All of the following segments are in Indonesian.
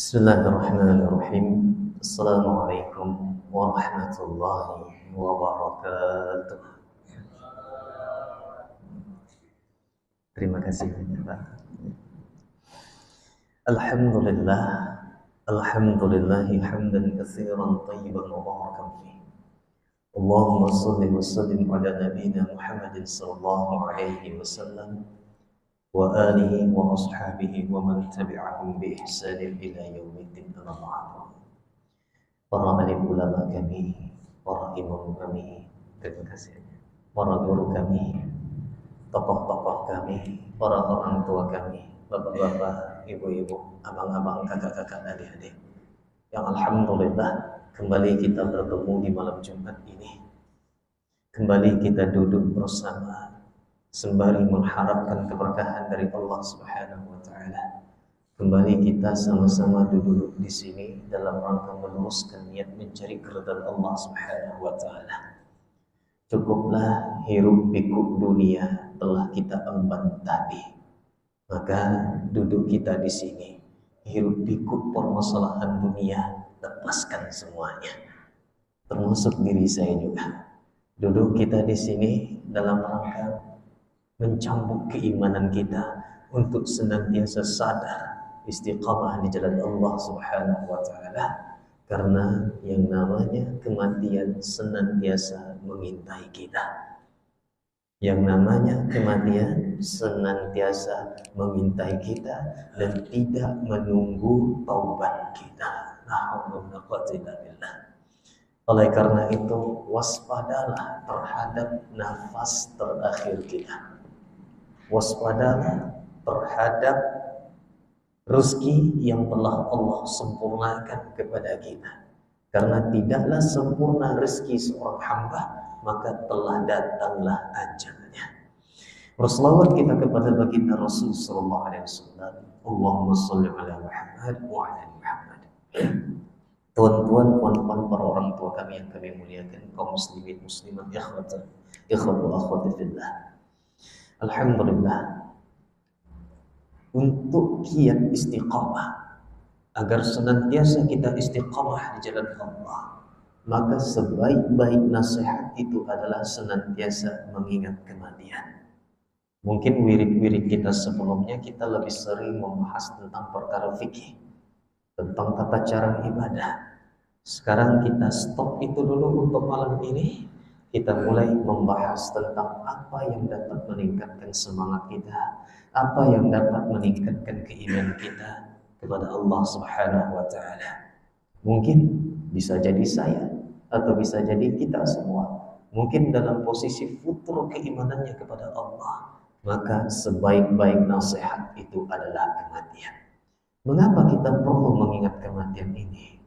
Bismillahirrahmanirrahim. Assalamualaikum warahmatullahi wabarakatuh. Terima kasih banyak Pak. Alhamdulillah, alhamdulillahi hamdan katsiran thayyiban mubarakan fihi. Allahumma shalli wa sallim ala nabiyyina Muhammadin sallallahu alaihi wasallam wa alihi wa ashabihi wa man tabi'ahum bi ihsanin ila yaumiddin. Amma ba'du. Para alim ulama kami, para imam kami, terima kasih. Para guru kami, tokoh-tokoh kami, para orang tua kami, bapak-bapak, ibu-ibu, abang-abang, kakak-kakak, adik-adik, yang alhamdulillah kembali kita bertemu di malam Jumat ini. Kembali kita duduk bersama sembari mengharapkan keberkahan dari Allah Subhanahu wa taala. Kembali kita sama-sama duduk di sini dalam rangka meluruskan niat mencari keridhaan Allah Subhanahu wa taala. Cukuplah hiruk pikuk dunia telah kita emban tadi. Maka duduk kita di sini, hiruk pikuk permasalahan dunia, lepaskan semuanya. Termasuk diri saya juga. Duduk kita di sini dalam rangka mencambuk keimanan kita untuk senantiasa sadar istiqamah di jalan Allah Subhanahu wa taala, karena yang namanya kematian senantiasa mengintai kita. Yang namanya kematian senantiasa mengintai kita dan tidak menunggu taubat kita. La haula wala quwwata illa billah. Oleh karena itu, waspadalah terhadap nafas terakhir kita. Waspadalah terhadap rezeki yang telah Allah sempurnakan kepada kita. Karena tidaklah sempurna rezeki seorang hamba, maka telah datanglah ajalnya. Berselawat kita kepada baginda Rasul sallallahu alaihi wasallam. Allahumma shalli ala Muhammad wa ala Muhammad. Tuan-tuan, puan-puan, para orang tua kami yang kami muliakan, kaum muslimin muslimat, ikhwatu akhwati fillah. Alhamdulillah, untuk kiat istiqamah, agar senantiasa kita istiqamah di jalan Allah, maka sebaik-baik nasihat itu adalah senantiasa mengingat kematian. Mungkin wirid-wirid kita sebelumnya kita lebih sering membahas tentang perkara fikih, tentang tata cara ibadah. Sekarang kita stop itu dulu untuk malam ini. Kita mulai membahas tentang apa yang dapat meningkatkan semangat kita, apa yang dapat meningkatkan keimanan kita kepada Allah Subhanahu wa taala. Mungkin bisa jadi saya atau bisa jadi kita semua mungkin dalam posisi futur keimanannya kepada Allah, maka sebaik-baik nasihat itu adalah kematian. Mengapa kita perlu mengingat kematian ini?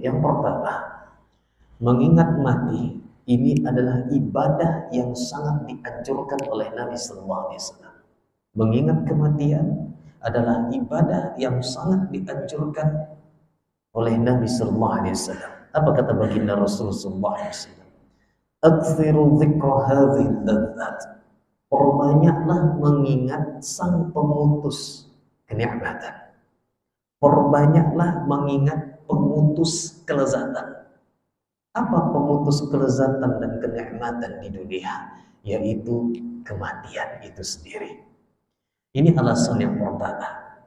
Yang pertama, mengingat mati ini adalah ibadah yang sangat dianjurkan oleh Nabi Sallallahu Alaihi Wasallam. Mengingat kematian adalah ibadah yang sangat dianjurkan oleh Nabi Sallallahu Alaihi Wasallam. Apa kata baginda Rasulullah Sallallahu Alaihi Wasallam? Aktsiru dzikra hadhil ladzat. Perbanyaklah mengingat sang pemutus kenikmatan. Perbanyaklah mengingat pemutus kelezatan. Apa pemutus kelezatan dan kenikmatan di dunia? Yaitu kematian itu sendiri. Ini alasan yang pertama.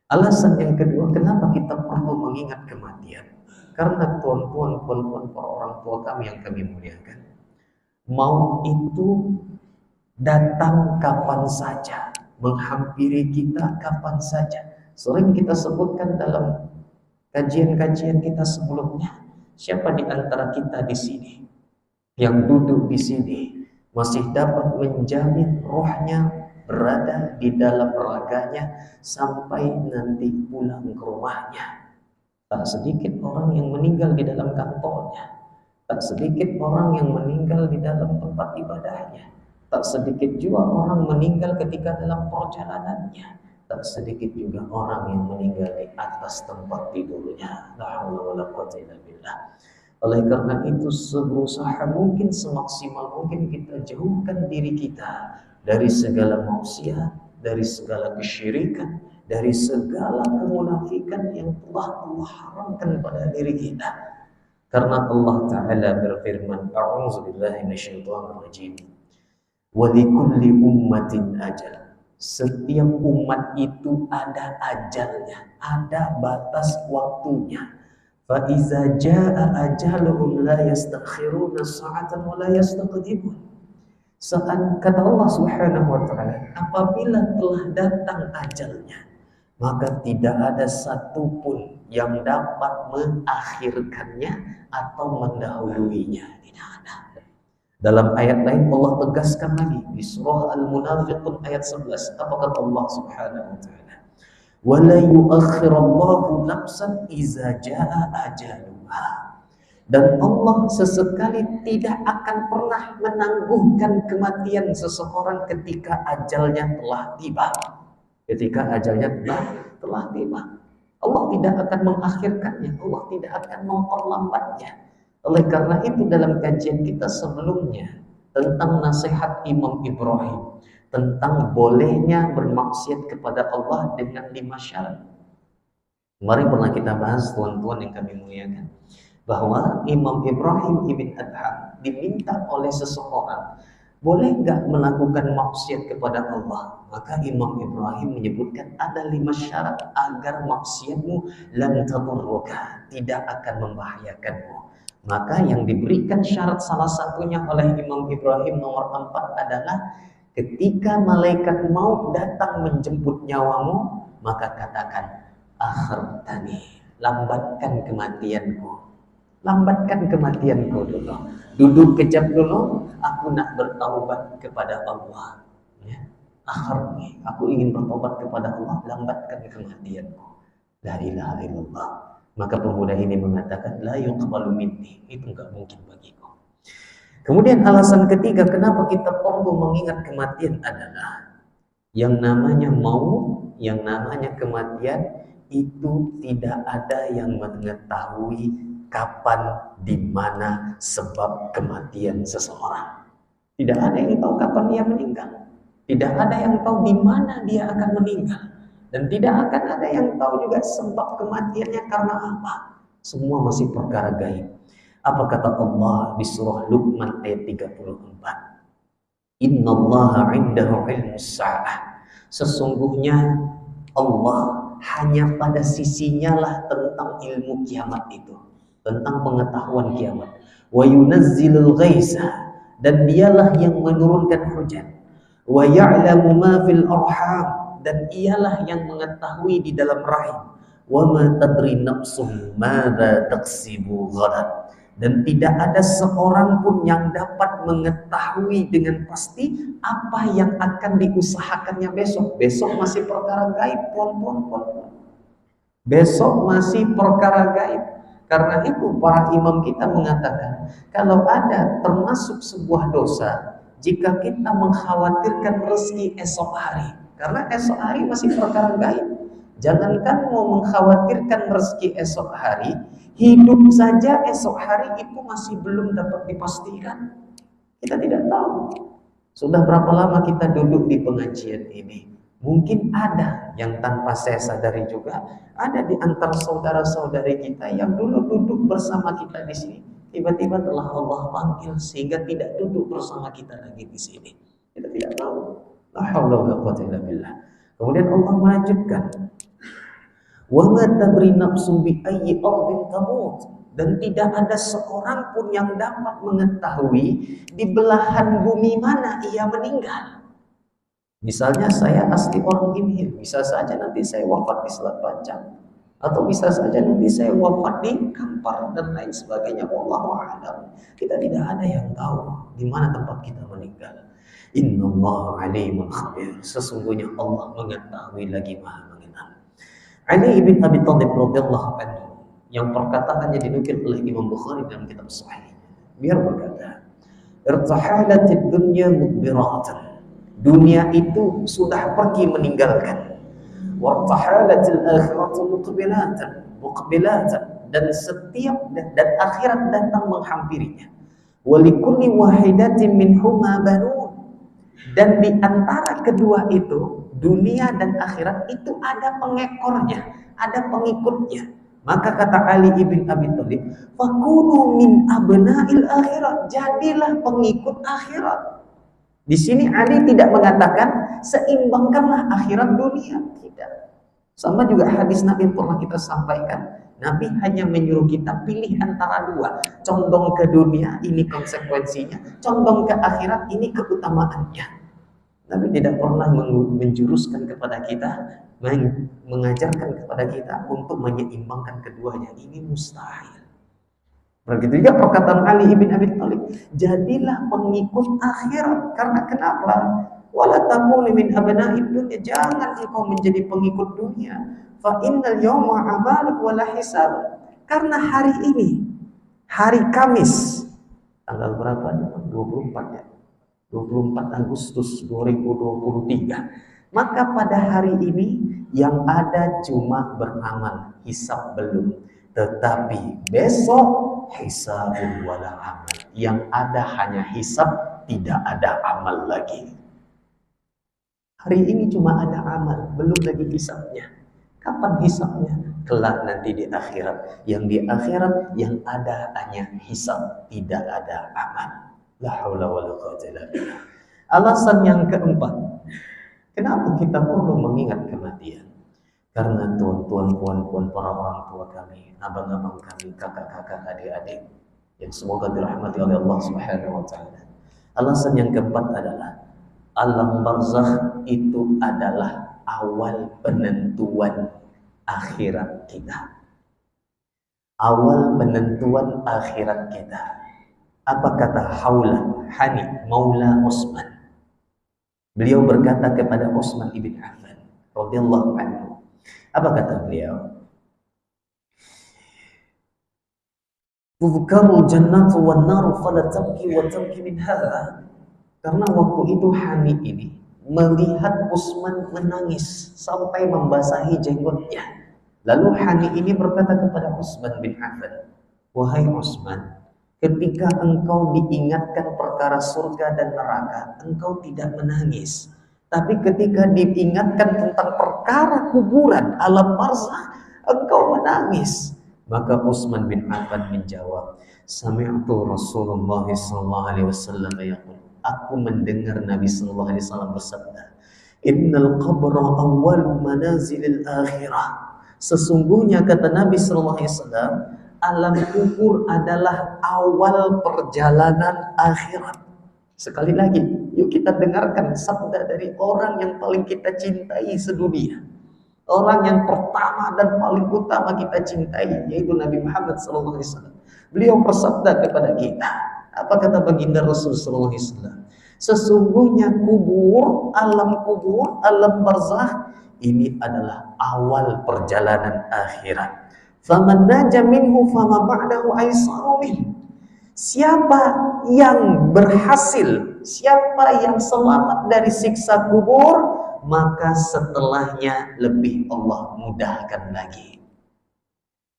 Alasan yang kedua, kenapa kita perlu mengingat kematian? Karena tuan-tuan, puan-puan, para orang tua kami yang kami muliakan, maut itu datang kapan saja, menghampiri kita kapan saja. Sering kita sebutkan dalam kajian-kajian kita sebelumnya, siapa di antara kita di sini yang duduk di sini masih dapat menjamin rohnya berada di dalam raganya sampai nanti pulang ke rumahnya? Tak sedikit orang yang meninggal di dalam kantornya, tak sedikit orang yang meninggal di dalam tempat ibadahnya, tak sedikit juga orang meninggal ketika dalam perjalanannya, tak sedikit juga orang yang meninggal di atas tempat tidurnya. La haula wala quwwata illa billah. Oleh karena itu, seberusaha mungkin, semaksimal mungkin kita jauhkan diri kita dari segala maksiat, dari segala kesyirikan, dari segala kemunafikan yang telah Allah haramkan pada diri kita. Karena Allah Ta'ala berfirman, A'udzubillahi minasyaitonirrajim. Wa likulli ummatin ajal. Setiap umat itu ada ajalnya, ada batas waktunya. Fa iza jaa ajaluhum la yastakhiruna sa'atan wa la yastaqdimun. Saat kata Allah Subhanahu wa taala, apabila telah datang ajalnya, maka tidak ada satupun yang dapat mengakhirkannya atau mendahuluinya. Tidak ada. Dalam ayat lain Allah tegaskan lagi di surah Al-Munafiqun ayat 11. Apa kata Allah Subhanahu wa taala? Wa la yu'akhirallahu nafsan iza jaa ajaluha. Dan Allah sesekali tidak akan pernah menangguhkan kematian seseorang ketika ajalnya telah tiba. Ketika ajalnya telah tiba, Allah tidak akan mengakhirkannya, Allah tidak akan memperlambatnya. Oleh karena itu dalam kajian kita sebelumnya tentang nasihat Imam Ibrahim tentang bolehnya bermaksiat kepada Allah dengan 5 syarat. Kemarin pernah kita bahas, tuan-tuan yang kami muliakan, bahwa Imam Ibrahim ibn Adham diminta oleh seseorang, boleh nggak melakukan maksiat kepada Allah? Maka Imam Ibrahim menyebutkan ada 5 syarat agar maksiatmu lam tadurruka, tidak akan membahayakanmu. Maka yang diberikan syarat salah satunya oleh Imam Ibrahim nomor 4 adalah ketika malaikat maut datang menjemput nyawamu, maka katakan akhartani, lambatkan kematianku. Lambatkan kematianku dulu. Duduk kejap dulu, aku nak bertaubat kepada Allah. Ya. Akharni, aku ingin bertobat kepada Allah, lambatkan kematianku. La ilaha illallah. Maka pemuda ini mengatakan, la yuqbalu minni, itu enggak mungkin bagiku. Kemudian alasan ketiga kenapa kita perlu mengingat kematian adalah yang namanya maut, yang namanya kematian itu tidak ada yang mengetahui kapan, di mana sebab kematian seseorang. Tidak ada yang tahu kapan dia meninggal. Tidak ada yang tahu di mana dia akan meninggal. Dan tidak akan ada yang tahu juga sebab kematiannya karena apa. Semua masih perkara gaib. Apa kata Allah di surah Luqman ayat 34? Innallaha 'indahu 'ilmus sa'ah. Sesungguhnya Allah hanya pada sisinya lah tentang ilmu kiamat itu, tentang pengetahuan kiamat. Wa yunazzilul ghaisa, dan dialah yang menurunkan hujan. Wa ya'lamu ma fil arham, dan ialah yang mengetahui di dalam rahim. Wa ma tadri nafsum madza taksibu ghadan, dan tidak ada seorang pun yang dapat mengetahui dengan pasti apa yang akan diusahakannya besok. Besok masih perkara gaib, puan. Besok masih perkara gaib. Karena itu para imam kita mengatakan, kalau ada termasuk sebuah dosa jika kita mengkhawatirkan rezeki esok hari, karena esok hari masih perkara gaib. Jangankan mau mengkhawatirkan rezeki esok hari, hidup saja esok hari itu masih belum dapat dipastikan. Kita tidak tahu. Sudah berapa lama kita duduk di pengajian ini? Mungkin ada yang tanpa saya sadari juga, ada di antara saudara-saudari kita yang dulu duduk bersama kita di sini, tiba-tiba telah Allah panggil sehingga tidak duduk bersama kita lagi di sini. Kita tidak tahu. La haula wala quwwata illa billah. Kemudian Allah melanjutkan, wa ma tadri nafsun bi ayyi ardin tamut, dan tidak ada seorang pun yang dapat mengetahui di belahan bumi mana ia meninggal. Misalnya saya asli orang Inhil, bisa saja nanti saya wafat di Selat Panjang, atau bisa saja nanti saya wafat di Kampar dan lain sebagainya. Wallahu a'lam. Kita tidak ada yang tahu di mana tempat kita meninggal. Innallaha 'alimun khabir. Sesungguhnya Allah mengetahui lagi Maha mengenal. Ali bin Abi Thalib radhiyallahu anhu, yang perkataannya dinukil oleh Imam Bukhari dalam kitab Sahih. Biar berkata, irtahalatid dunya mudbiratan. Dunia itu sudah pergi meninggalkan. Wartahalatil akhiratu muqbilatan, dan akhirat datang menghampirinya. Walikulli wahidatin minhuma banun, dan di antara kedua itu dunia dan akhirat itu ada pengekornya, ada pengikutnya. Maka kata Ali ibn Abi Thalib, fakunu min abna'il akhirat, jadilah pengikut akhirat. Di sini Ali tidak mengatakan seimbangkanlah akhirat dunia, tidak. Sama juga hadis Nabi yang pernah kita sampaikan. Nabi hanya menyuruh kita pilih antara dua. Condong ke dunia, ini konsekuensinya. Condong ke akhirat, ini keutamaannya. Nabi tidak pernah menjuruskan kepada kita, mengajarkan kepada kita untuk menyeimbangkan keduanya. Ini mustahil. Begitu juga perkataan Ali ibn Abi Thalib, jadilah pengikut akhirat. Karena kenapa? Wala takunu min abna'id dunya, jangan engkau menjadi pengikut dunia. Fa innal yawma amaluk wala hisab. Karena hari ini, hari Kamis, tanggal berapa? 24 ya. 24 Agustus 2023. Maka pada hari ini yang ada cuma beramal, hisab belum. Tetapi besok hisabun wala amal. Yang ada hanya hisab, tidak ada amal lagi. Hari ini cuma ada amal, belum lagi hisabnya. Kapan hisabnya? Kelak nanti di akhirat. Yang di akhirat yang ada hanya hisab, tidak ada amal. La haula wala quwwata illa billah. Alasan yang keempat, kenapa kita perlu mengingat kematian? Karena tuan-tuan, puan-puan, para orang tua kami, abang-abang kami, kakak-kakak, adik-adik, yang semoga dirahmati oleh Allah Subhanahu wa taala. Alasan yang keempat adalah alam barzakh itu adalah awal penentuan akhirat kita. Awal penentuan akhirat kita. Apa kata Haulah Hani Maula Utsman? Beliau berkata kepada Utsman ibn Affan radhiyallahu anhu. Apa kata beliau? Tuzkarul jannatu wan naru fala tabki wa tabki min hadha. Karena waktu itu Hani ini melihat Utsman menangis sampai membasahi jenggotnya. Lalu Hani ini berkata kepada Utsman bin Affan, wahai Utsman, ketika engkau diingatkan perkara surga dan neraka, engkau tidak menangis. Tapi ketika diingatkan tentang perkara kuburan, alam barzakh, engkau menangis. Maka Utsman bin Affan menjawab, sami'tu Rasulullah sallallahu alaihi wasallam yaqul, aku mendengar Nabi sallallahu alaihi wasallam bersabda, innal qabra awwalu manazilil akhirah. Sesungguhnya kata Nabi sallallahu alaihi wasallam, alam kubur adalah awal perjalanan akhirat. Sekali lagi, yuk kita dengarkan sabda dari orang yang paling kita cintai sedunia. Orang yang pertama dan paling utama kita cintai, yaitu Nabi Muhammad SAW. Beliau bersabda kepada kita. Apa kata baginda Rasul SAW? Sesungguhnya kubur, alam barzakh, ini adalah awal perjalanan akhirat. Faman naja minhu fama ba'dahu aisaru min. Siapa yang berhasil, siapa yang selamat dari siksa kubur, maka setelahnya lebih Allah mudahkan lagi.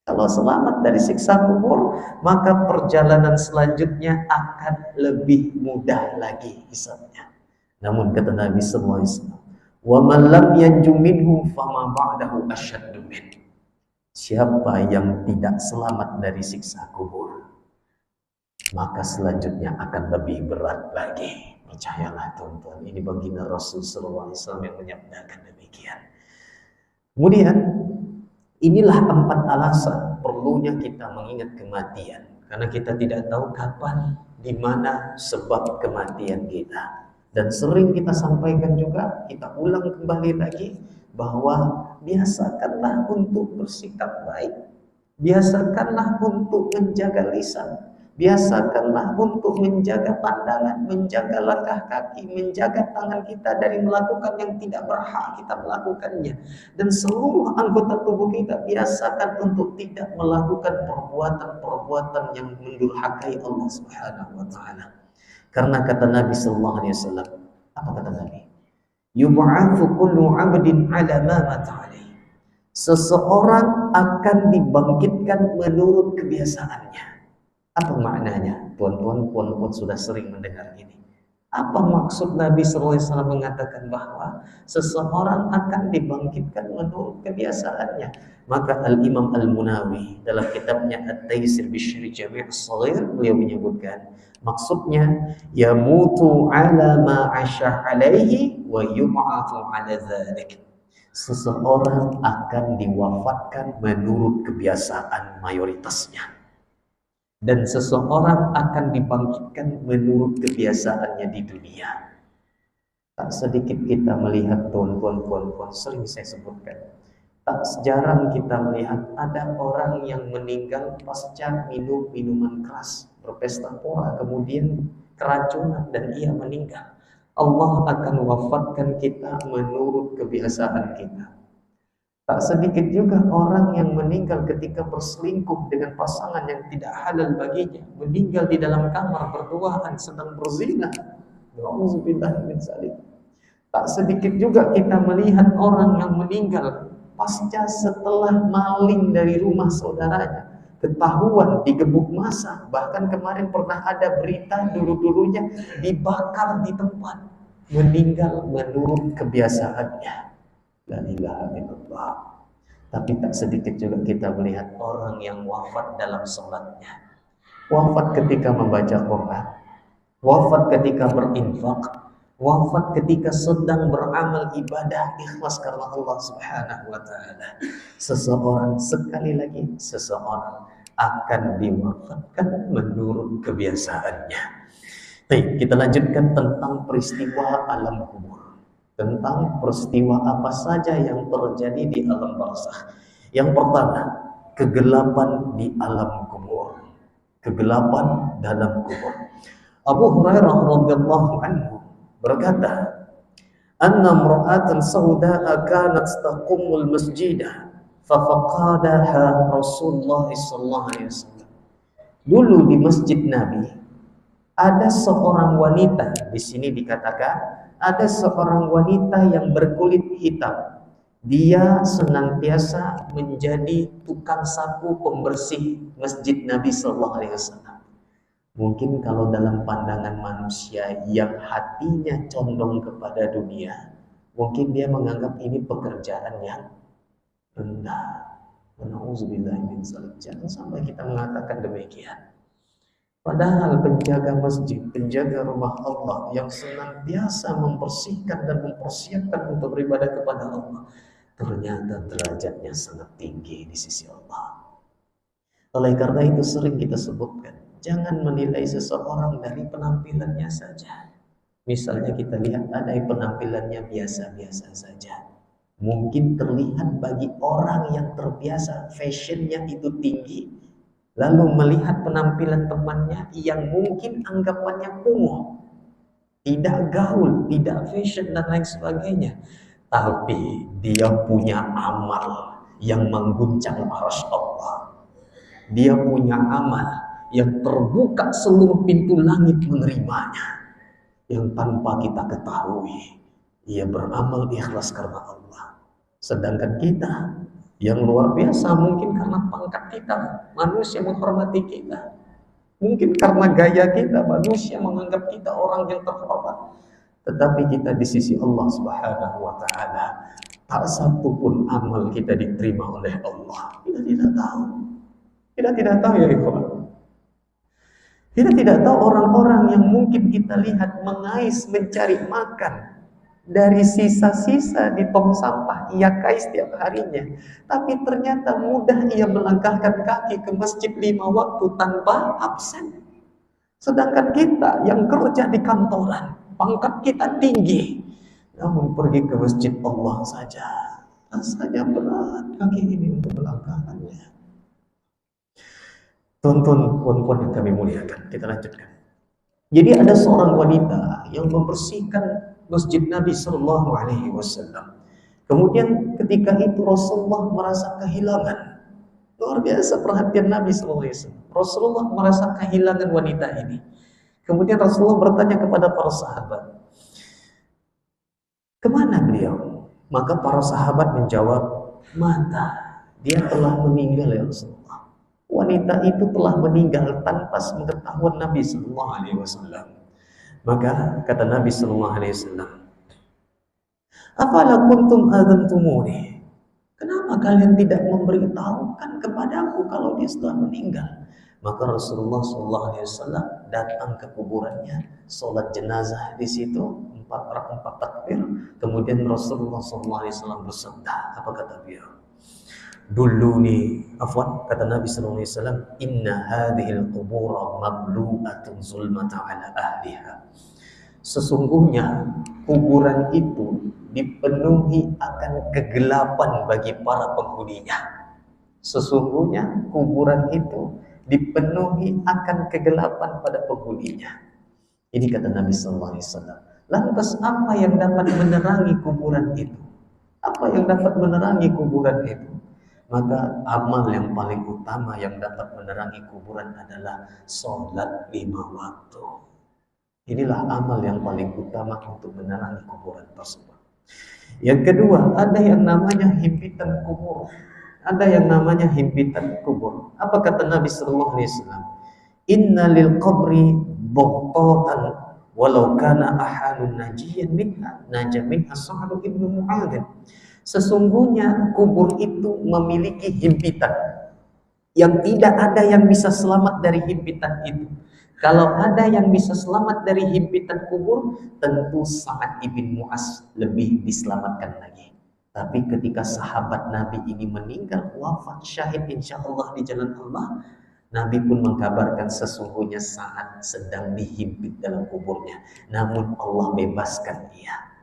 Kalau selamat dari siksa kubur, maka perjalanan selanjutnya akan lebih mudah lagi hisabnya. Namun kata Nabi sallallahu alaihi wasallam, "Wa man lam yanju minhu fama ba'dahu asyaddu min." Siapa yang tidak selamat dari siksa kubur, maka selanjutnya akan lebih berat lagi. Percayalah tuan-tuan, ini baginda Rasul sallallahu alaihi wasallam yang menyabdakan demikian. Kemudian inilah 4 alasan perlunya kita mengingat kematian, karena kita tidak tahu kapan, di mana sebab kematian kita. Dan sering kita sampaikan juga, kita ulang kembali lagi, bahwa biasakanlah untuk bersikap baik, biasakanlah untuk menjaga lisan, biasakanlah untuk menjaga pandangan, menjaga langkah kaki, menjaga tangan kita dari melakukan yang tidak berhak kita melakukannya. Dan seluruh anggota tubuh kita biasakan untuk tidak melakukan perbuatan-perbuatan yang mendurhakai Allah Subhanahu wa taala. Karena kata Nabi sallallahu alaihi wasallam, apa kata Nabi? Yub'atsu kullu 'abdin 'ala ma mata 'alaihi. Seseorang akan dibangkitkan menurut kebiasaannya. Apa maknanya? Tuan-tuan, puan-puan sudah sering mendengar ini. Apa maksud Nabi SAW mengatakan bahwa seseorang akan dibangkitkan menurut kebiasaannya? Maka Al-Imam Al-Munawi dalam kitabnya At-Taysir Bisyri Jami' As-Shaghir beliau menyebutkan maksudnya yamutu ala ma asya alaihi wa yub'atsu ala dzalik. Seseorang akan diwafatkan menurut kebiasaan mayoritasnya. Dan seseorang akan dibangkitkan menurut kebiasaannya di dunia. Tak sedikit kita melihat tuan-tuan, sering saya sebutkan. Tak jarang kita melihat ada orang yang meninggal pasca minum minuman keras, berpesta pora, kemudian keracunan dan ia meninggal. Allah akan wafatkan kita menurut kebiasaan kita. Tak sedikit juga orang yang meninggal ketika berselingkuh dengan pasangan yang tidak halal baginya, meninggal di dalam kamar berduaan sedang berzina. Nauzubillah min dzalik. Tak sedikit juga kita melihat orang yang meninggal pasca setelah maling dari rumah saudaranya, ketahuan digebuk massa, bahkan kemarin pernah ada berita dulu-dulunya dibakar di tempat, meninggal menurut kebiasaannya. La ilaha illallah. Tapi tak sedikit juga kita melihat orang yang wafat dalam sholatnya, wafat ketika membaca Quran, wafat ketika berinfak, wafat ketika sedang beramal ibadah ikhlas karena Allah Subhanahu wa taala. Seseorang, sekali lagi, seseorang akan diwafatkan menurut kebiasaannya. Baik, kita lanjutkan tentang peristiwa alam kubur. Tentang peristiwa apa saja yang terjadi di alam barzakh. Yang pertama, kegelapan di alam kubur. Kegelapan dalam kubur. Abu Hurairah radhiyallahu anhu berkata, "Anna imra'atan sauda'a kanat taqumul masjidah fafaqadaha Rasulullah sallallahu alaihi wasallam." Dulu di masjid Nabi ada seorang wanita, di sini dikatakan ada seorang wanita yang berkulit hitam. Dia senantiasa menjadi tukang sapu pembersih masjid Nabi Sallallahu Alaihi Wasallam. Mungkin kalau dalam pandangan manusia yang hatinya condong kepada dunia, mungkin dia menganggap ini pekerjaan yang rendah. Nauzubillah min dzalik. Jangan sampai kita mengatakan demikian. Padahal penjaga masjid, penjaga rumah Allah yang senantiasa membersihkan dan mempersiapkan untuk beribadah kepada Allah, ternyata derajatnya sangat tinggi di sisi Allah. Oleh karena itu sering kita sebutkan, jangan menilai seseorang dari penampilannya saja. Misalnya kita lihat ada yang penampilannya biasa-biasa saja. Mungkin terlihat bagi orang yang terbiasa fashionnya itu tinggi, lalu melihat penampilan temannya yang mungkin anggapannya kumuh, tidak gaul, tidak fashion dan lain sebagainya, tapi dia punya amal yang mengguncang arsy Allah. Dia punya amal yang terbuka seluruh pintu langit menerimanya, yang tanpa kita ketahui ia beramal ikhlas karena Allah. Sedangkan kita yang luar biasa mungkin karena pangkat kita, manusia menghormati kita. Mungkin karena gaya kita, manusia menganggap kita orang yang terhormat. Tetapi kita di sisi Allah Subhanahu wa taala, tak satu pun amal kita diterima oleh Allah. Kita tidak tahu. Kita tidak tahu ya ikhwan. Kita tidak tahu orang-orang yang mungkin kita lihat mengais mencari makan dari sisa-sisa di tong sampah ia kais setiap harinya, tapi ternyata mudah ia melangkahkan kaki ke masjid 5 waktu tanpa absen. Sedangkan kita yang kerja di kantoran, pangkat kita tinggi, namun pergi ke masjid Allah saja rasanya berat kaki ini untuk melangkahkannya. Tuan-tuan, puan-puan yang kami muliakan, kita lanjutkan. Jadi ada seorang wanita yang membersihkan masjid Nabi Sallallahu Alaihi Wasallam. Kemudian ketika itu Rasulullah merasa kehilangan. Luar biasa perhatian Nabi Sallallahu Alaihi Wasallam. Rasulullah merasa kehilangan wanita ini. Kemudian Rasulullah bertanya kepada para sahabat, kemana beliau? Maka para sahabat menjawab, mata, dia telah meninggal ya Rasulullah. Wanita itu telah meninggal tanpa sepengetahuan Nabi Sallallahu Alaihi Wasallam. Maka kata Nabi sallallahu alaihi wasallam, "Afala kuntum adzantumuni?" Kenapa kalian tidak memberitahukan kepadaku kalau dia sudah meninggal? Maka Rasulullah SAW datang ke kuburannya, sholat jenazah di situ, 4 takbir. Kemudian Rasulullah SAW bersabda, apa kata beliau? Duluni, afwan, kata Nabi SAW, inna hadhil qubura mamlu'atun zulmata ala ahliha. Sesungguhnya kuburan itu dipenuhi akan kegelapan bagi para penghuninya. Sesungguhnya kuburan itu dipenuhi akan kegelapan pada penghuninya. Ini kata Nabi SAW. Lantas apa yang dapat menerangi kuburan itu? Apa yang dapat menerangi kuburan itu? Maka amal yang paling utama yang dapat menerangi kuburan adalah sholat 5 waktu. Inilah amal yang paling utama untuk menerangi kuburan tersebut. Yang kedua, ada yang namanya himpitan kubur. Ada yang namanya himpitan kubur. Apa kata Nabi sallallahu alaihi wasallam? Inna lil qabri buqatan walau kana ahadun najiyan minha najamin as-sa'd ibnu Mu'adz. Sesungguhnya kubur itu memiliki himpitan yang tidak ada yang bisa selamat dari himpitan itu. Kalau ada yang bisa selamat dari himpitan kubur, tentu Sa'ad ibn Mu'adz lebih diselamatkan lagi. Tapi ketika sahabat Nabi ini meninggal, wafat syahid insyaallah di jalan Allah, Nabi pun mengkabarkan sesungguhnya Sa'ad sedang dihimpit dalam kuburnya. Namun Allah bebaskan dia.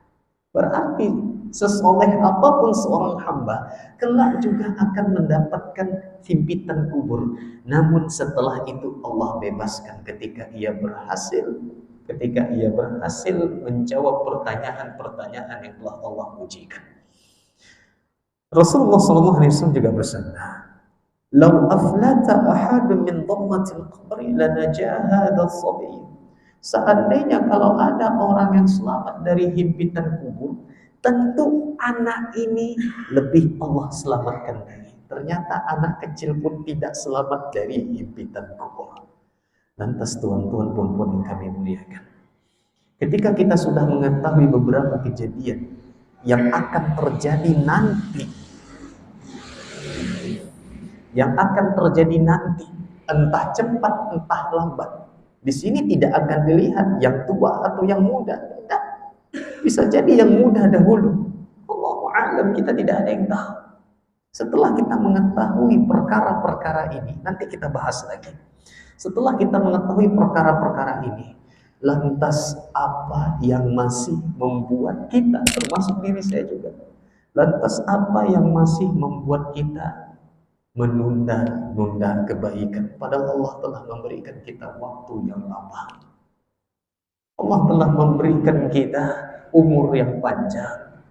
Berarti sesoleh apapun seorang hamba, kelak juga akan mendapatkan himpitan kubur. Namun setelah itu Allah bebaskan ketika ia berhasil menjawab pertanyaan-pertanyaan yang telah Allah ujikan. Rasulullah SAW juga bersabda, "Lau aflata ahadun min dhammatil qabri lanaja hadha as-sabi." Seandainya kalau ada orang yang selamat dari himpitan kubur, tentu anak ini lebih Allah selamatkan lagi. Ternyata anak kecil pun tidak selamat dari himpitan kubur. Lantas tuan-tuan puan-puan yang kami muliakan, ketika kita sudah mengetahui beberapa kejadian yang akan terjadi nanti, entah cepat entah lambat. Di sini tidak akan dilihat yang tua atau yang muda, tidak. Bisa jadi yang muda dahulu. Allahu a'lam, kita tidak ada yang tahu. Setelah kita mengetahui perkara-perkara ini, nanti kita bahas lagi. Setelah kita mengetahui perkara-perkara ini, lantas apa yang masih membuat kita, termasuk diri saya juga, lantas apa yang masih membuat kita menunda kebaikan, padahal Allah telah memberikan kita waktu yang lama. Allah telah memberikan kita umur yang panjang.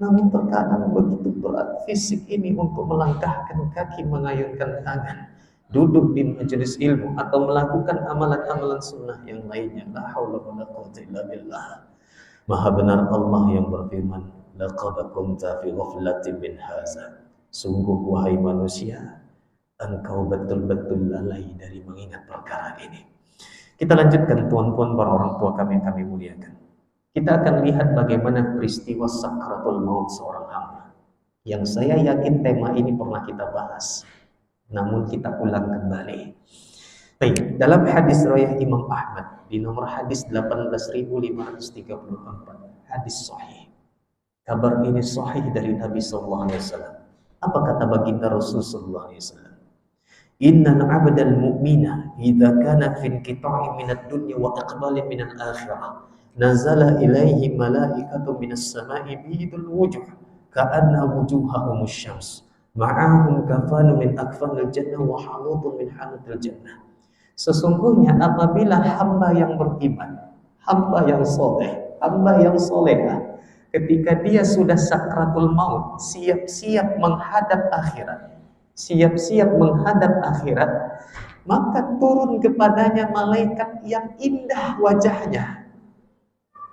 Namun terkadang begitu berat fisik ini untuk melangkahkan kaki, mengayunkan tangan, duduk di majelis ilmu atau melakukan amalan-amalan sunnah yang lainnya. La haula wala quwwata illa billah. Maha benar Allah yang berfirman, laqad kunta fi ghaflatin min hadza. Sungguh wahai manusia, engkau betul-betul lalai dari mengingat perkara ini. Kita lanjutkan tuan-tuan para orang tua kami yang kami muliakan. Kita akan lihat bagaimana peristiwa sakratul maut seorang hamba. Yang saya yakin tema ini pernah kita bahas, namun kita ulang kembali. Baik, dalam hadis riwayat Imam Ahmad di nomor hadis 18.534, hadis sahih. Kabar ini sahih dari Nabi sallallahu alaihi wasallam. Apa kata baginda Rasulullah SAW? Innal 'abdal mu'mina idza kana fi inqita'i minad dunya wa iqbalin minal akhirah nazala ilaihi malaikatu minas sama'i bidul wujuh ka'anna wujuhahum asy-syams ma'ahum kafanu min akfanil jannah wa hanutun min hanutil jannah. Sesungguhnya apabila hamba yang beriman, hamba yang soleh, hamba yang solehah, ketika dia sudah sakratul maut, siap-siap menghadap akhirat, maka turun kepadanya malaikat yang indah wajahnya,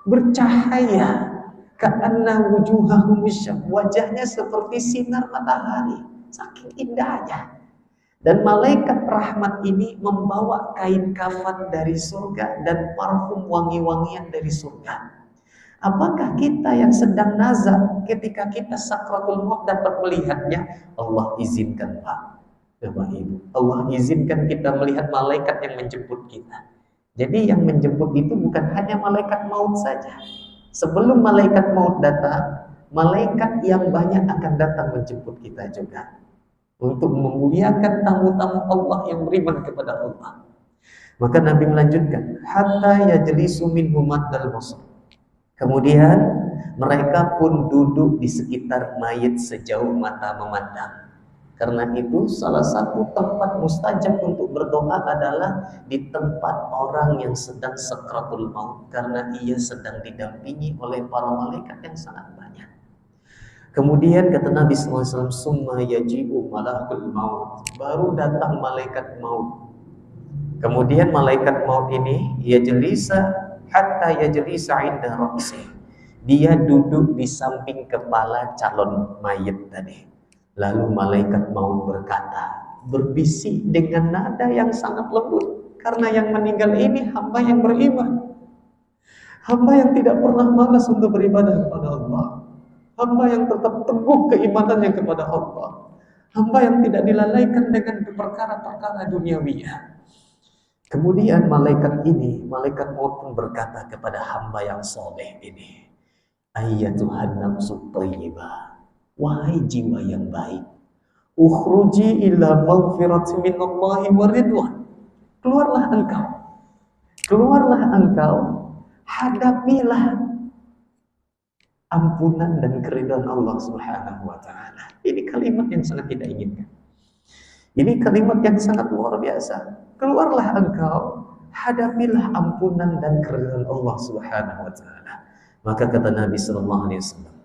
bercahaya, ka'anna wujuhahum syam, wajahnya seperti sinar matahari, saking indahnya. Dan malaikat rahmat ini membawa kain kafan dari surga dan parfum wangi-wangian dari surga. Apakah kita yang sedang nazar ketika kita sakratul maut dapat melihatnya? Allah izinkan, Pak, Bapak Ibu. Allah izinkan kita melihat malaikat yang menjemput kita. Jadi yang menjemput itu bukan hanya malaikat maut saja. Sebelum malaikat maut datang, malaikat yang banyak akan datang menjemput kita juga, untuk memuliakan tamu-tamu Allah yang beriman kepada Allah. Maka Nabi melanjutkan, hatta yajlisu minhum maddal basar. Kemudian mereka pun duduk di sekitar mayit sejauh mata memandang. Karena itu salah satu tempat mustajab untuk berdoa adalah di tempat orang yang sedang sakratul maut, karena ia sedang didampingi oleh para malaikat yang sangat banyak. Kemudian kata Nabi SAW, summa yaji'u malakul maut, baru datang malaikat maut. Kemudian malaikat maut ini yajlisa hatta yajlisa inda ra'si, dia duduk di samping kepala calon mayit tadi. Lalu malaikat maut berkata, berbisik dengan nada yang sangat lembut, karena yang meninggal ini hamba yang beriman, hamba yang tidak pernah malas untuk beribadah kepada Allah, hamba yang tetap teguh keimanannya kepada Allah, hamba yang tidak dilalaikan dengan perkara-perkara duniawiyah. Kemudian malaikat maut pun berkata kepada hamba yang soleh ini, ayyatuhan nafsu thayyibah, wahai jiwa yang baik, ukhruji ila maghfirati minallahi wa ridwan, keluarlah engkau, hadapilah ampunan dan keridhaan Allah Subhanahu wa taala. Ini kalimat yang sangat kita inginkan. Ini kalimat yang sangat luar biasa. Keluarlah engkau, hadapilah ampunan dan keridhaan Allah Subhanahu wa taala. Maka kata Nabi sallallahu alaihi wasallam,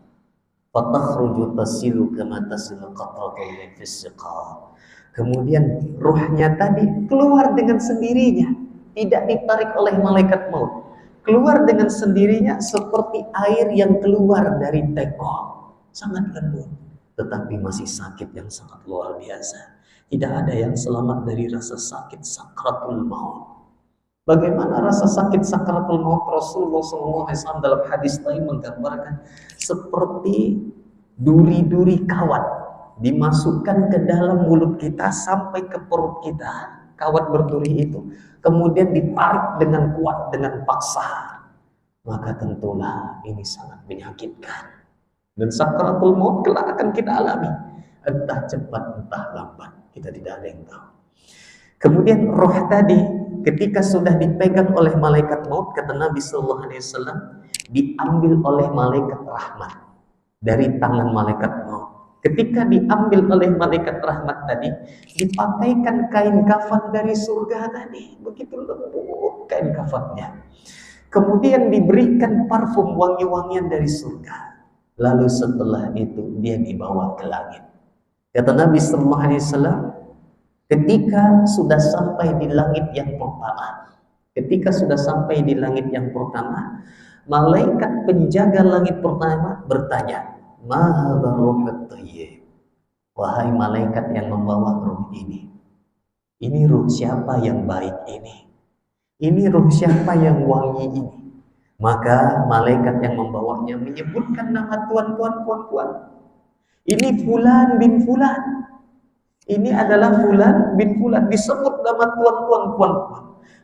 fatakhruju tasilu kama tasilu qatratul min fis siqa. Kemudian ruhnya tadi keluar dengan sendirinya, tidak ditarik oleh malaikat maut. Keluar dengan sendirinya seperti air yang keluar dari teko, sangat lembut, tetapi masih sakit yang sangat luar biasa. Tidak ada yang selamat dari rasa sakit sakratul maut. Bagaimana rasa sakit sakratul maut? Rasulullah SAW dalam hadis lain menggambarkan seperti duri-duri kawat dimasukkan ke dalam mulut kita sampai ke perut kita, kawat berduri itu, kemudian ditarik dengan kuat, dengan paksa, maka tentulah ini sangat menyakitkan. Dan sakratul maut kelak akan kita alami, entah cepat entah lambat, kita tidak ada yang tahu. Kemudian roh tadi ketika sudah dipegang oleh malaikat maut, kata Nabi sallallahu alaihi wasallam, diambil oleh malaikat rahmat dari tangan malaikat maut. Ketika diambil oleh malaikat rahmat tadi, dipakaikan kain kafan dari surga tadi, begitu lembut kain kafannya. Kemudian diberikan parfum wangi-wangian dari surga. Lalu setelah itu dia dibawa ke langit. Kata Nabi sallallahu alaihi wasallam, ketika sudah sampai di langit yang pertama, malaikat penjaga langit pertama bertanya, mahadha ruhut thayyib, wahai malaikat yang membawa ruh ini ruh siapa yang baik ini ruh siapa yang wangi ini? Maka malaikat yang membawanya menyebutkan nama tuan-tuan. Ini Fulan bin Fulan. Ini adalah Fulan bin Fulan. Disebut nama tuan-tuan.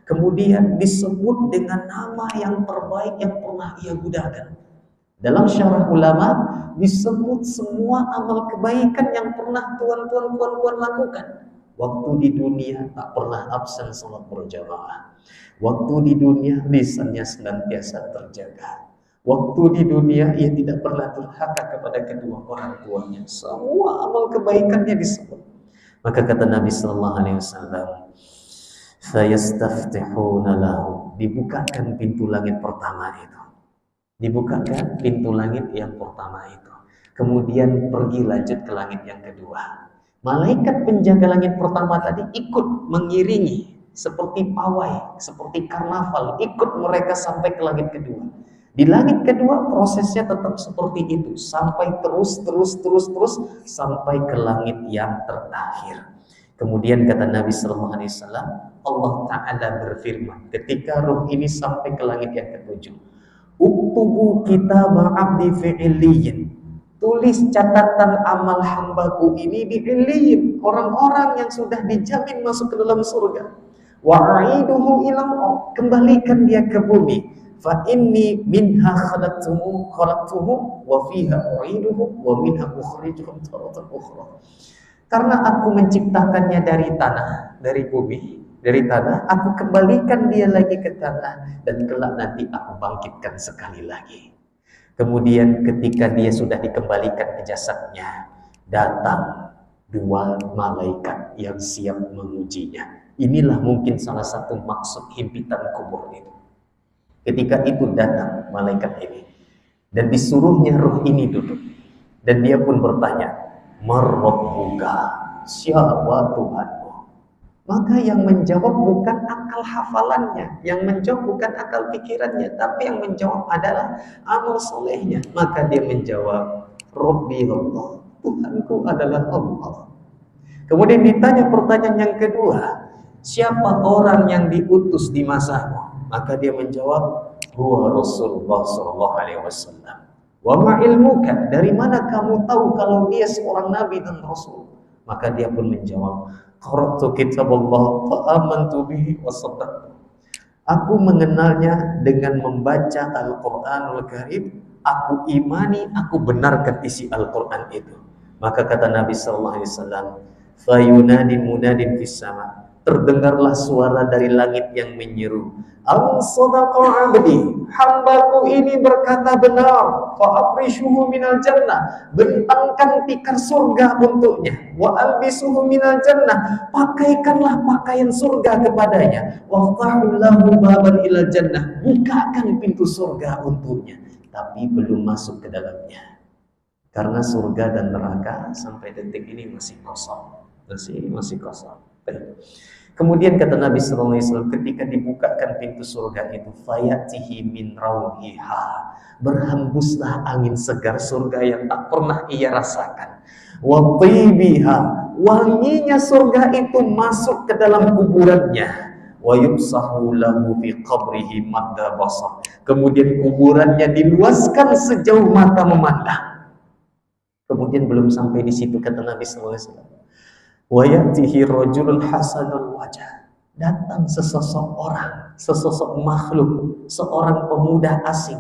Kemudian disebut dengan nama yang terbaik yang pernah ia gunakan. Dalam syarah ulama disebut semua amal kebaikan yang pernah tuan-tuan lakukan. Waktu di dunia tak pernah absen salat berjamaah. Waktu di dunia lisannya senantiasa terjaga. Waktu di dunia ia tidak pernah durhaka kepada kedua orang tuanya. Semua amal kebaikannya disebut. Maka kata Nabi sallallahu alaihi wasallam, fayastaftihuna lahu, dibukakan pintu langit pertama itu. Dibukakan pintu langit yang pertama itu. Kemudian pergi lanjut ke langit yang kedua. Malaikat penjaga langit pertama tadi ikut mengiringi seperti pawai, seperti karnaval, ikut mereka sampai ke langit kedua. Di langit kedua prosesnya tetap seperti itu, sampai terus sampai ke langit yang terakhir. Kemudian kata Nabi Sallallahu Alaihi Wasallam, Allah Taala berfirman ketika ruh ini sampai ke langit yang ketujuh, uktubu kitab abdi fi'iliyin, tulis catatan amal hambaku ini di illiyin, orang-orang yang sudah dijamin masuk ke dalam surga. Wa'iduhu ilallah, kembalikan dia ke bumi. Fa inni minha khalaqtuhu wa fiha u'iduhu wa minha ukhrijuhum taratan ukhra. Karena aku menciptakannya dari tanah, dari bumi, dari tanah, aku kembalikan dia lagi ke tanah, dan kelak nanti aku bangkitkan sekali lagi. Kemudian ketika dia sudah dikembalikan ke jasadnya, datang dua malaikat yang siap mengujinya. Inilah mungkin salah satu maksud himpitan kubur itu. Ketika itu datang malaikat ini, dan disuruhnya ruh ini duduk, dan dia pun bertanya, Marrabbuka, siapa Tuhanmu? Maka yang menjawab bukan akal hafalannya, yang menjawab bukan akal pikirannya, tapi yang menjawab adalah amal solehnya. Maka dia menjawab, Rabbi Allah, Tuhanku adalah Allah. Kemudian ditanya pertanyaan yang kedua, siapa orang yang diutus di masamu? Maka dia menjawab, huwa Rasulullah sallallahu alaihi wasallam. Wa ma ilmuka, dari mana kamu tahu kalau dia seorang nabi dan rasul? Maka dia pun menjawab, qara'tu kitaballah fa amantu bihi wa saddaqtu. Aku mengenalnya dengan membaca Al-Qur'anul Karim, aku imani, aku benarkan isi Al-Qur'an itu. Maka kata Nabi sallallahu alaihi wasallam, fayunadi munadin fis sama, terdengarlah suara dari langit yang menyeru, Al-Sadaqa abdi, hambaku ini berkata benar, fa'afrishuhu minal jannah, bentangkan tikar surga untuknya, wa albisuhu minal jannah, pakaikanlah pakaian surga kepadanya, waftahu lahu baban ilal jannah, bukakan pintu surga untuknya, tapi belum masuk ke dalamnya, karena surga dan neraka sampai detik ini masih kosong, masih kosong. Kemudian kata Nabi sallallahu alaihi wasallam, ketika dibukakan pintu surga itu, fayatihi min rauhiha, berhembuslah angin segar surga yang tak pernah ia rasakan. Wa tibiha, wanginya surga itu masuk ke dalam kuburannya. Wa yubsahu lahu fi qabrihi madda basar, kemudian kuburannya diluaskan sejauh mata memandang. Kemudian belum sampai di situ kata Nabi sallallahu alaihi wasallam, wa ya'tihi rajulun hasanul wajah, datang sesosok orang, sesosok makhluk, seorang pemuda asing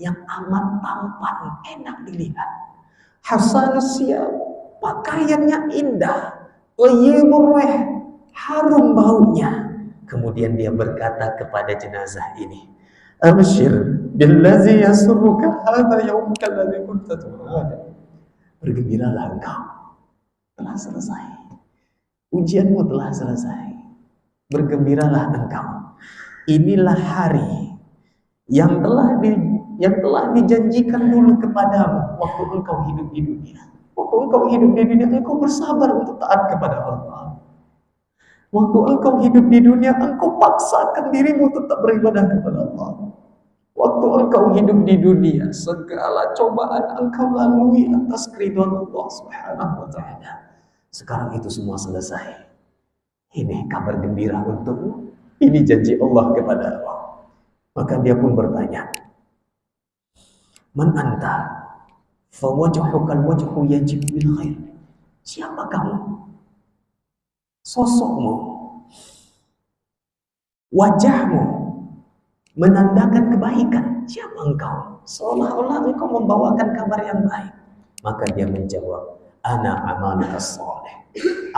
yang amat tampan, enak dilihat, hasanus siyab, pakaiannya indah, thayyibur rih, harum baunya. Kemudian dia berkata kepada jenazah ini, abshir billazi yasurruka hadha yawmuka alladhi kunta tu'ad, bergembiralah engkau, telah selesai, ujianmu telah selesai, bergembiralah engkau. Inilah hari yang telah dijanjikan dulu kepadamu waktu engkau hidup di dunia. Waktu engkau hidup di dunia, engkau bersabar untuk taat kepada Allah. Waktu engkau hidup di dunia, engkau paksakan dirimu tetap beribadah kepada Allah. Waktu engkau hidup di dunia, segala cobaan engkau lalui atas keridhaan Allah Subhanahu wa ta'ala. Sekarang itu semua selesai. Ini kabar gembira untukmu. Ini janji Allah kepada Allah. Maka dia pun bertanya, man anta? Fa wajhukal wajhu yajibu bil khair. Siapa kamu? Sosokmu, wajahmu menandakan kebaikan. Siapa engkau? Seolah-olah engkau membawakan kabar yang baik. Maka dia menjawab, ana amaluka soleh,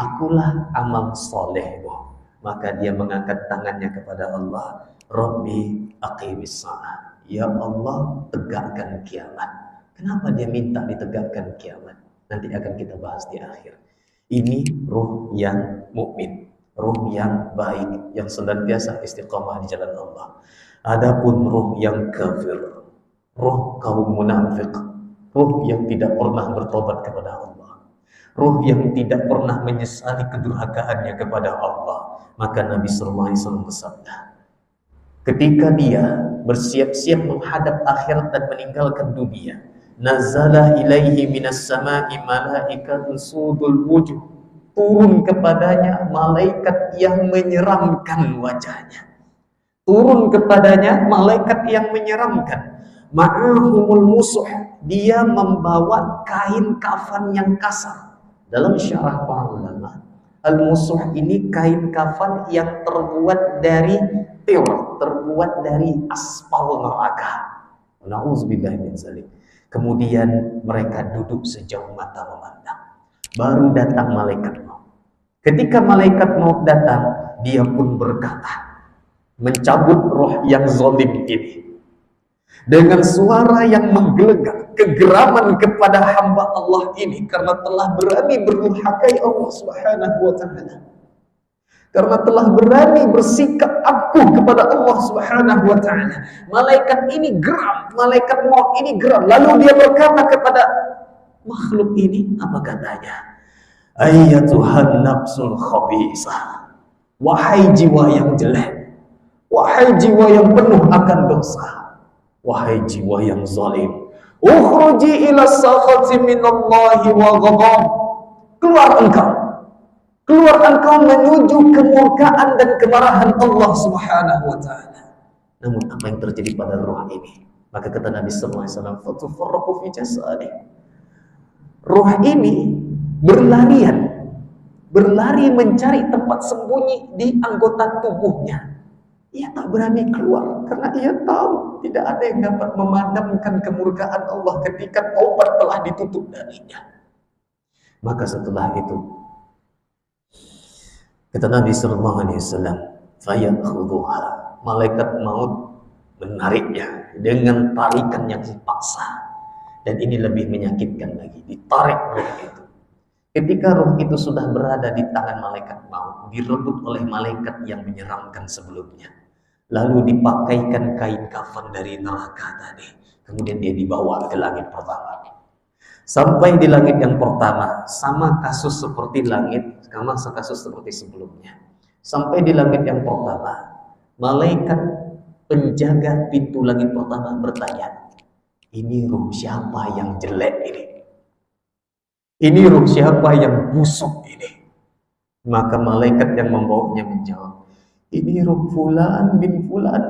akulah amal solehmu. Maka dia mengangkat tangannya kepada Allah, Rabbi aqimis salah, ya Allah tegakkan kiamat. Kenapa dia minta ditegakkan kiamat? Nanti akan kita bahas di akhir. Ini ruh yang mukmin, ruh yang baik, yang senantiasa istiqamah di jalan Allah. Adapun ruh yang kafir, ruh kaum munafik, ruh yang tidak pernah bertobat kepada Allah, ruh yang tidak pernah menyesali kedurhakaannya kepada Allah, maka Nabi sallallahu alaihi wasallam bersabda, ketika dia bersiap-siap menghadap akhirat dan meninggalkan dunia, nazala ilaihi minas sama'i malaikatun sudul wujuh, turun kepadanya malaikat yang menyeramkan wajahnya. Turun kepadanya malaikat yang menyeramkan. Ma'ahumul musuh, dia membawa kain kafan yang kasar. Dalam syarah para ulama, al-musuh ini kain kafan yang terbuat dari tir, terbuat dari aspal neraka. Na'udzubillah min dzalik. Kemudian mereka duduk sejauh mata memandang. Baru datang malaikat maut. Ketika malaikat maut datang, dia pun berkata, mencabut roh yang zalim ini. Dengan suara yang menggelegak, kegeraman kepada hamba Allah ini karena telah berani berdurhakai Allah Subhanahu wa taala. Karena telah berani bersikap angkuh kepada Allah Subhanahu wa taala. Malaikat ini geram, malaikat maut ini geram. Lalu dia berkata kepada makhluk ini, apa katanya? Ayyatuhan nafsul khabisah. Wahai jiwa yang jelek, wahai jiwa yang penuh akan dosa, wahai jiwa yang zalim, ukhruji ila sakhati minallahi wa ghadab. Keluar engkau menuju kemurkaan dan kemarahan Allah Subhanahu wa taala. Namun apa yang terjadi pada roh ini? Maka kata Nabi sallallahu alaihi wasallam, fatufarraqu fi jasadi. Roh ini berlari mencari tempat sembunyi di anggota tubuhnya. Ia tak berani keluar karena ia tahu tidak ada yang dapat memadamkan kemurkaan Allah ketika taubat telah ditutup darinya. Maka setelah itu kata Nabi sallallahu alaihi wasallam, fayakhudhuha, malaikat maut menariknya dengan tarikan yang dipaksa. Dan ini lebih menyakitkan lagi, ditarik roh itu. Ketika roh itu sudah berada di tangan malaikat maut, direbut oleh malaikat yang menyeramkan sebelumnya. Lalu dipakaikan kain kafan dari neraka tadi. Kemudian dia dibawa ke langit pertama. Sampai di langit yang pertama, sama kasus seperti sebelumnya. Sampai di langit yang pertama, malaikat penjaga pintu langit pertama bertanya, ini ruh siapa yang jelek ini? Ini ruh siapa yang busuk ini? Maka malaikat yang membawanya menjawab, ini ruh fulan bin fulan.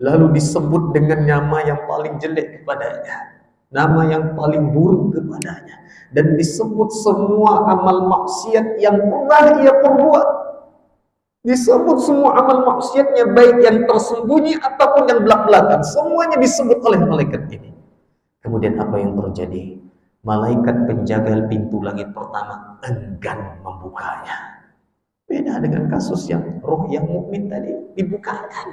Lalu disebut dengan nama yang paling jelek kepadanya, nama yang paling buruk kepadanya, dan disebut semua amal maksiat yang pernah ia perbuat. Disebut semua amal maksiatnya, baik yang tersembunyi ataupun yang belak-belakan, semuanya disebut oleh malaikat ini. Kemudian apa yang terjadi? Malaikat penjaga pintu langit pertama enggan membukanya. Beda dengan kasus yang roh yang mukmin tadi dibukakan.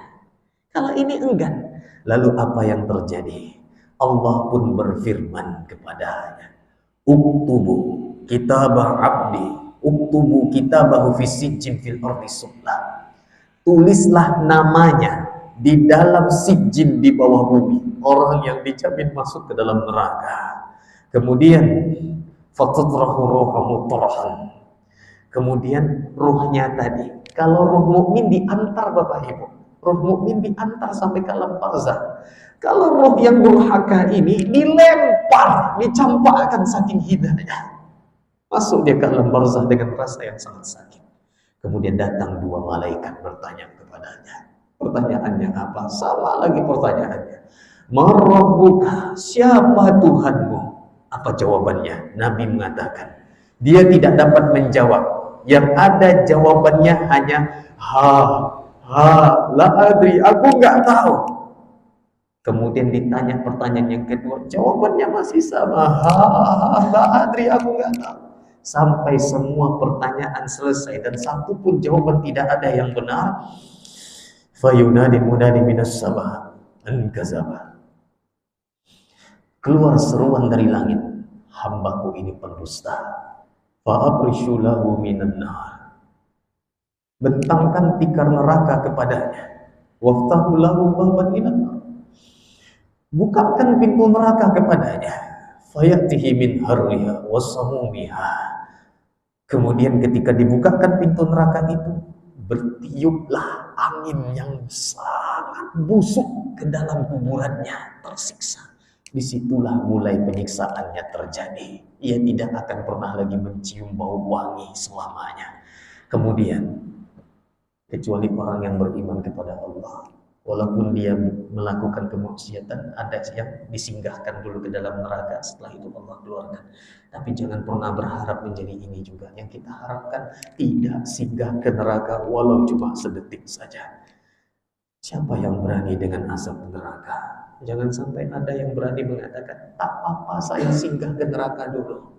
Kalau ini enggan. Lalu apa yang terjadi? Allah pun berfirman kepadanya, uktubu kitabah abdi, uktubu kitabahu fi sijjin fil ardi subla. Tulislah namanya di dalam sijjin di bawah bumi, orang yang dijamin masuk ke dalam neraka. Kemudian fatutrahu ruhuhu turhan. Kemudian ruhnya tadi, kalau ruh mukmin diantar Bapak Ibu, ruh mukmin diantar sampai ke alam barzakh. Kalau roh yang durhaka ini dilempar, dicampakkan saking hidayah, masuk dia ke alam barzakh dengan rasa yang sangat sakit. Kemudian datang dua malaikat bertanya kepadanya. Pertanyaannya apa? Sama lagi pertanyaannya. Marabbuka, siapa Tuhanmu? Apa jawabannya? Nabi mengatakan, dia tidak dapat menjawab. Yang ada jawabannya hanya la adri, aku nggak tahu. Kemudian ditanya pertanyaan yang kedua, jawabannya masih sama, la adri, aku nggak tahu. Sampai semua pertanyaan selesai dan satu pun jawaban tidak ada yang benar. Fayunadi munadi minas sabah an kazaba. Keluar seruan dari langit, hambaku ini pendusta. Fa'abrishu lahu minan nar. Bentangkan tikar neraka kepadanya. Waftahu lahu baban ilan nar. Bukakan pintu neraka kepadanya. Fayatihi min harriha wasamumiha. Kemudian ketika dibukakan pintu neraka itu, bertiuplah angin yang sangat busuk ke dalam kuburannya, tersiksa. disitulah mulai penyiksaannya terjadi. Ia tidak akan pernah lagi mencium bau wangi selamanya. Kemudian, kecuali orang yang beriman kepada Allah, walaupun dia melakukan kemaksiatan, ada yang disinggahkan dulu ke dalam neraka, setelah itu Allah keluarkan. Tapi jangan pernah berharap menjadi ini juga. Yang kita harapkan tidak singgah ke neraka walau cuma sedetik saja. Siapa yang berani dengan azab neraka? Jangan sampai ada yang berani mengatakan, tak apa-apa saya singgah ke neraka dulu.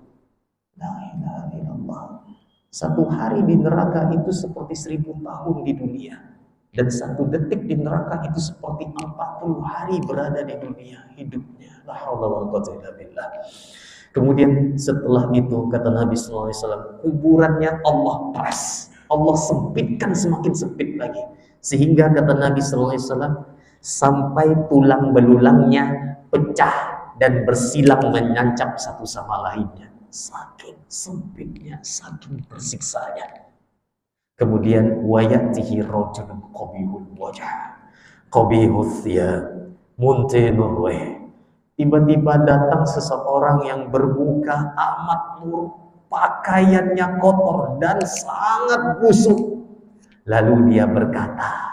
La ilaha illallah. Satu hari di neraka itu seperti 1000 tahun di dunia. Dan satu detik di neraka itu seperti 40 hari berada di dunia hidupnya. La haula wala quwwata illa billah. Kemudian setelah itu kata Nabi SAW, kuburannya Allah peras, Allah sempitkan semakin sempit lagi, sehingga kata Nabi SAW sampai tulang belulangnya pecah dan bersilang menancap satu sama lainnya, saking sempitnya, saking bersiksanya. Kemudian wayatihi rajulun qabihul wajah, qabihul thiyab, muntinur rih. Tiba-tiba datang seseorang yang bermuka amat buruk, pakaiannya kotor dan sangat busuk. Lalu dia berkata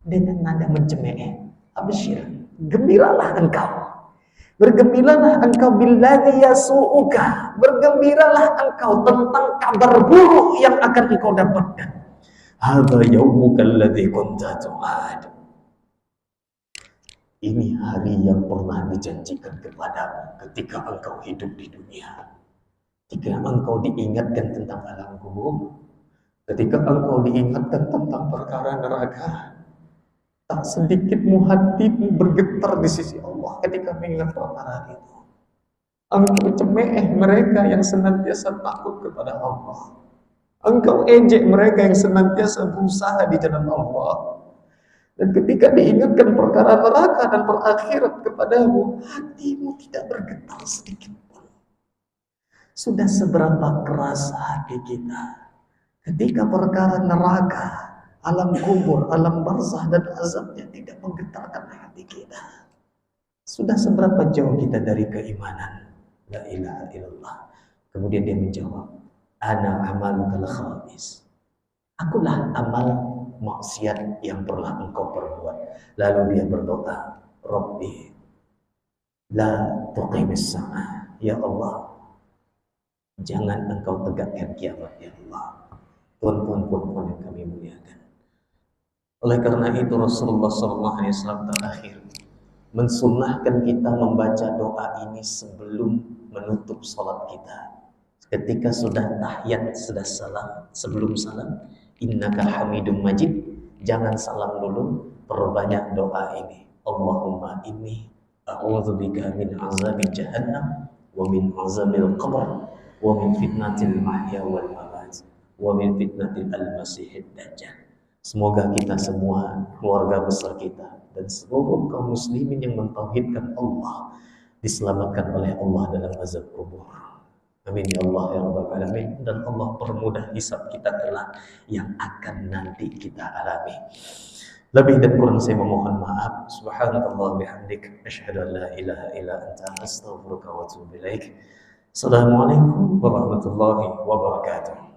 dengan nada mencemooh, "Absyir, gembiralah engkau. Bergembiralah engkau billadzi yasu'uka. Bergembiralah engkau tentang kabar buruk yang akan engkau dapatkan. Hadza yaumuka alladzi kunta tu'ad." Ini hari yang pernah dijanjikan kepadamu ketika engkau hidup di dunia. Ketika engkau diingatkan tentang alam kubur, ketika engkau diingatkan tentang perkara neraka, tak sedikitmu hatimu bergetar di sisi Allah ketika mengingat perkara itu. Engkau cemeh mereka yang senantiasa takut kepada Allah. Engkau ejek mereka yang senantiasa berusaha di jalan Allah. Dan ketika diingatkan perkara neraka dan perakhirat kepadamu, hatimu tidak bergetar sedikit pun. Sudah seberapa keras hati kita ketika perkara neraka, alam kubur, alam barzah dan azabnya tidak menggetarkan hati kita. Sudah seberapa jauh kita dari keimanan la ilaha illallah. Kemudian dia menjawab, ana amalukal khamis. Akulah amal maksiat yang pernah engkau perbuat. Lalu dia berdoa, Rabbi la tuqimis sa'ah. Ya Allah, jangan engkau tegakkan kiamat, ya Allah. Tuan-tuan yang kami muliakan. Oleh karena itu Rasulullah SAW terakhir mensunnahkan kita membaca doa ini sebelum menutup sholat kita. Ketika sudah tahiyat, sudah salam, sebelum salam, innaka hamidum majid, jangan salam dulu, perbanyak doa ini. Allahumma inni a'udzubika min azabi jahannam wa min azabil qabr wa min fitnatil mahya wal mamat wa min fitnatil al-masihid dajjal. Semoga kita semua, keluarga besar kita dan seluruh kaum muslimin yang mentauhidkan Allah diselamatkan oleh Allah dalam azab kubur. Amin ya Allah ya Rabbal Alamin. Dan Allah permudah hisab kita kelak yang akan nanti kita alami. Lebih dan kurang saya memohon maaf. Subhanallah bihamdik, asyhadu an la ilaha illa anta, astaghfiruka wa atubu ilaik. Assalamualaikum warahmatullahi wabarakatuh.